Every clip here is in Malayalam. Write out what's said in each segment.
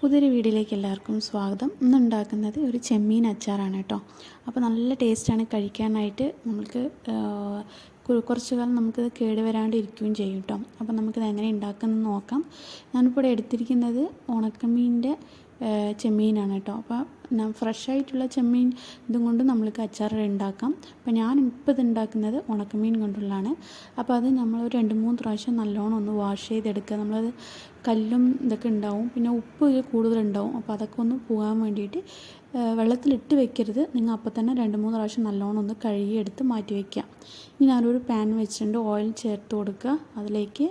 പുതിയൊരു വീഡിയോയിലേക്ക് എല്ലാവർക്കും സ്വാഗതം. ഇന്ന് ഉണ്ടാക്കുന്നത് ഒരു ചെമ്മീൻ അച്ചാറാണ് കേട്ടോ. അപ്പോൾ നല്ല ടേസ്റ്റാണ് കഴിക്കാനായിട്ട്. നമുക്ക് കുറച്ച് കാലം നമുക്കിത് കേടുവരാണ്ട് ഇരിക്കുകയും ചെയ്യും കേട്ടോ. അപ്പോൾ നമുക്കിത് എങ്ങനെ ഉണ്ടാക്കുന്നത് നോക്കാം. ഞാനിപ്പോൾ ഇവിടെ എടുത്തിരിക്കുന്നത് ഉണക്കമീനിൻ്റെ ചെമ്മീനാണ് കേട്ടോ. അപ്പോൾ ഫ്രഷായിട്ടുള്ള ചെമ്മീൻ ഇതും കൊണ്ട് നമ്മൾക്ക് അച്ചാർ ഉണ്ടാക്കാം. അപ്പോൾ ഞാനിപ്പോൾ ഇത് ഉണ്ടാക്കുന്നത് ഉണക്കമീൻ കൊണ്ടുള്ളതാണ്. അപ്പോൾ അത് നമ്മൾ ഒരു 2-3 പ്രാവശ്യം നല്ലോണം ഒന്ന് വാഷ് ചെയ്തെടുക്കുക. നമ്മളത് കല്ലും ഇതൊക്കെ ഉണ്ടാവും, പിന്നെ ഉപ്പ് കൂടുതലുണ്ടാവും. അപ്പോൾ അതൊക്കെ ഒന്ന് പോകാൻ വേണ്ടിയിട്ട് വെള്ളത്തിലിട്ട് വെക്കരുത്. നിങ്ങൾ അപ്പോൾ തന്നെ 2-3 പ്രാവശ്യം നല്ലോണം ഒന്ന് കഴുകിയെടുത്ത് മാറ്റി വയ്ക്കുക. ഇനി ഞാനൊരു പാൻ വെച്ചിട്ടുണ്ട്. ഓയിൽ ചേർത്ത് കൊടുക്കുക. അതിലേക്ക്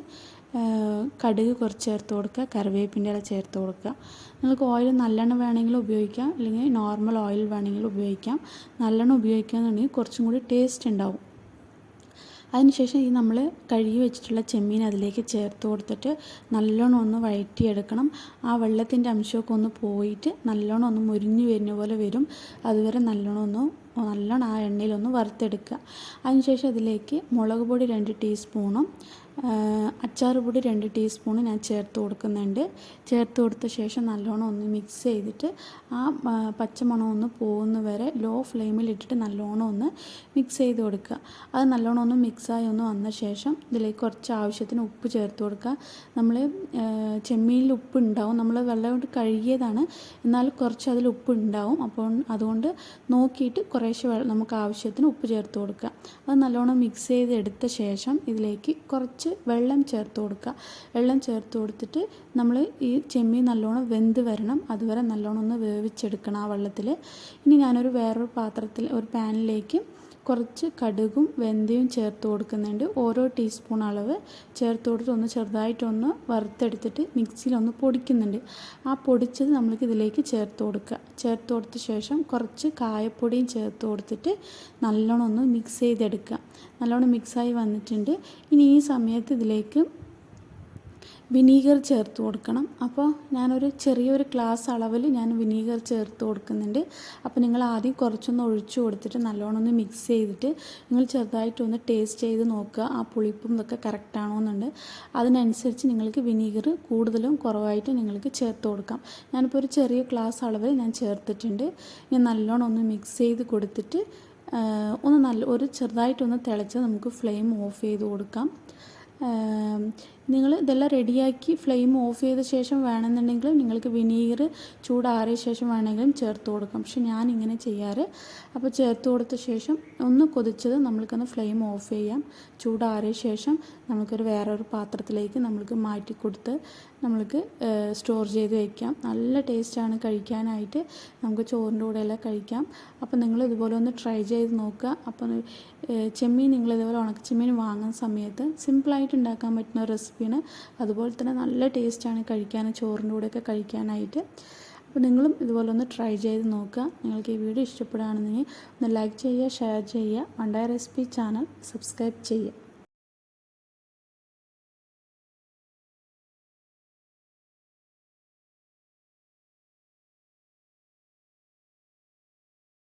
കടുക് കുറച്ച് ചേർത്ത് കൊടുക്കുക, കറിവേപ്പിൻ്റെ ഇല ചേർത്ത് കൊടുക്കുക. നിങ്ങൾക്ക് ഓയിൽ നല്ലെണ്ണ വേണമെങ്കിലും ഉപയോഗിക്കാം, അല്ലെങ്കിൽ നോർമൽ ഓയിൽ വേണമെങ്കിലും ഉപയോഗിക്കാം. നല്ലെണ്ണ ഉപയോഗിക്കുകയാണെന്നുണ്ടെങ്കിൽ കുറച്ചും കൂടി ടേസ്റ്റ് ഉണ്ടാവും. അതിനുശേഷം ഈ നമ്മൾ കഴുകി വെച്ചിട്ടുള്ള ചെമ്മീൻ അതിലേക്ക് ചേർത്ത് കൊടുത്തിട്ട് നല്ലോണം ഒന്ന് വഴറ്റിയെടുക്കണം. ആ വെള്ളത്തിൻ്റെ അംശമൊക്കെ ഒന്ന് പോയിട്ട് നല്ലോണം ഒന്ന് മുരിഞ്ഞ് വരുന്ന പോലെ വരും. അതുവരെ നല്ലോണം ആ എണ്ണയിലൊന്ന് വറുത്തെടുക്കുക. അതിനുശേഷം അതിലേക്ക് മുളക് പൊടി 2 ടീസ്പൂണും അച്ചാർ പൊടി 2 ടീസ്പൂണും ഞാൻ ചേർത്ത് കൊടുക്കുന്നുണ്ട്. ചേർത്ത് കൊടുത്ത ശേഷം നല്ലോണം ഒന്ന് മിക്സ് ചെയ്തിട്ട് ആ പച്ചമണം ഒന്ന് പോകുന്ന വരെ ലോ ഫ്ലെയിമിലിട്ടിട്ട് നല്ലോണം ഒന്ന് മിക്സ് ചെയ്ത് കൊടുക്കുക. അത് നല്ലോണം ഒന്ന് മിക്സായി ഒന്ന് വന്ന ശേഷം ഇതിലേക്ക് കുറച്ച് ആവശ്യത്തിന് ഉപ്പ് ചേർത്ത് കൊടുക്കുക. നമ്മൾ ചെമ്മീനിൽ ഉപ്പ് ഉണ്ടാവും, നമ്മൾ വെള്ളം കൊണ്ട് കഴുകിയതാണ്, എന്നാൽ കുറച്ച് അതിൽ ഉപ്പ് ഉണ്ടാവും. അപ്പോൾ അതുകൊണ്ട് നോക്കിയിട്ട് കുറേശ്ശെ നമുക്ക് ആവശ്യത്തിന് ഉപ്പ് ചേർത്ത് കൊടുക്കുക. അത് നല്ലോണം മിക്സ് ചെയ്ത് എടുത്ത ശേഷം ഇതിലേക്ക് കുറച്ച് വെള്ളം ചേർത്ത് കൊടുക്കുക. വെള്ളം ചേർത്ത് കൊടുത്തിട്ട് നമ്മൾ ഈ ചെമ്മീൻ നല്ലോണം വെന്ത് വരണം. അതുവരെ നല്ലോണം ഒന്ന് വേവിച്ചെടുക്കണം ആ വെള്ളത്തിൽ. ഇനി ഞാനൊരു വേറൊരു പാത്രത്തിൽ ഒരു പാനിലേക്ക് കുറച്ച് കടുകും വെന്തയും ചേർത്ത് കൊടുക്കുന്നുണ്ട്. ഓരോ ടീസ്പൂൺ അളവ് ചേർത്ത് കൊടുത്ത് ഒന്ന് ചെറുതായിട്ടൊന്ന് വറുത്തെടുത്തിട്ട് മിക്സിയിലൊന്ന് പൊടിക്കുന്നുണ്ട്. ആ പൊടിച്ചത് നമ്മൾക്ക് ഇതിലേക്ക് ചേർത്ത് കൊടുക്കുക. ചേർത്ത് കൊടുത്ത ശേഷം കുറച്ച് കായപ്പൊടിയും ചേർത്ത് കൊടുത്തിട്ട് നല്ലോണം ഒന്ന് മിക്സ് ചെയ്തെടുക്കുക. നല്ലോണം മിക്സായി വന്നിട്ടുണ്ട്. ഇനി ഈ സമയത്ത് ഇതിലേക്ക് വിനീഗർ ചേർത്ത് കൊടുക്കണം. അപ്പോൾ ഞാനൊരു ചെറിയൊരു ഗ്ലാസ് അളവിൽ ഞാൻ വിനീഗർ ചേർത്ത് കൊടുക്കുന്നുണ്ട്. അപ്പോൾ നിങ്ങൾ ആദ്യം കുറച്ചൊന്ന് ഒഴിച്ചു കൊടുത്തിട്ട് നല്ലോണം ഒന്ന് മിക്സ് ചെയ്തിട്ട് നിങ്ങൾ ചെറുതായിട്ടൊന്ന് ടേസ്റ്റ് ചെയ്ത് നോക്കുക. ആ പുളിപ്പും ഇതൊക്കെ കറക്റ്റാണോ എന്നുണ്ട്. അതിനനുസരിച്ച് നിങ്ങൾക്ക് വിനീഗർ കൂടുതലും കുറവായിട്ട് നിങ്ങൾക്ക് ചേർത്ത് കൊടുക്കാം. ഞാനിപ്പോൾ ഒരു ചെറിയ ഗ്ലാസ് അളവിൽ ഞാൻ ചേർത്തിട്ടുണ്ട്. ഞാൻ നല്ലോണം ഒന്ന് മിക്സ് ചെയ്ത് കൊടുത്തിട്ട് ഒരു ചെറുതായിട്ടൊന്ന് തിളച്ച് നമുക്ക് ഫ്ലെയിം ഓഫ് ചെയ്ത് കൊടുക്കാം. നിങ്ങൾ ഇതെല്ലാം റെഡിയാക്കി ഫ്ലെയിം ഓഫ് ചെയ്ത ശേഷം വേണമെന്നുണ്ടെങ്കിൽ നിങ്ങൾക്ക് വിനീഗർ ചൂടാറിയ ശേഷം വേണമെങ്കിലും ചേർത്ത് കൊടുക്കാം. പക്ഷെ ഞാനിങ്ങനെ ചെയ്യാറ്. അപ്പോൾ ചേർത്ത് കൊടുത്ത ശേഷം ഒന്ന് കൊതിച്ചത് നമ്മൾക്കൊന്ന് ഫ്ലെയിം ഓഫ് ചെയ്യാം. ചൂടാറിയ ശേഷം നമുക്കൊരു വേറൊരു പാത്രത്തിലേക്ക് നമ്മൾക്ക് മാറ്റി കൊടുത്ത് നമ്മൾക്ക് സ്റ്റോർ ചെയ്ത് വയ്ക്കാം. നല്ല ടേസ്റ്റാണ് കഴിക്കാനായിട്ട്. നമുക്ക് ചോറിൻ്റെ കൂടെയെല്ലാം കഴിക്കാം. അപ്പോൾ നിങ്ങൾ ഇതുപോലെ ഒന്ന് ട്രൈ ചെയ്ത് നോക്കുക. അപ്പോൾ ചെമ്മീൻ നിങ്ങൾ ഇതുപോലെ ഉണക്കച്ചെമ്മീൻ വാങ്ങുന്ന സമയത്ത് സിമ്പിളായിട്ട് ഉണ്ടാക്കാൻ പറ്റുന്ന റെസിപ്പിയാണ്. അതുപോലെ തന്നെ നല്ല ടേസ്റ്റാണ് കഴിക്കാൻ, ചോറിൻ്റെ കൂടെയൊക്കെ കഴിക്കാനായിട്ട്. അപ്പോൾ നിങ്ങളും ഇതുപോലെ ഒന്ന് ട്രൈ ചെയ്ത് നോക്കുക. നിങ്ങൾക്ക് ഈ വീഡിയോ ഇഷ്ടപ്പെടുകയാണെന്നുണ്ടെങ്കിൽ ഒന്ന് ലൈക്ക് ചെയ്യുക, ഷെയർ ചെയ്യുക. വണ്ടായ റെസിപ്പി ചാനൽ സബ്സ്ക്രൈബ് ചെയ്യുക.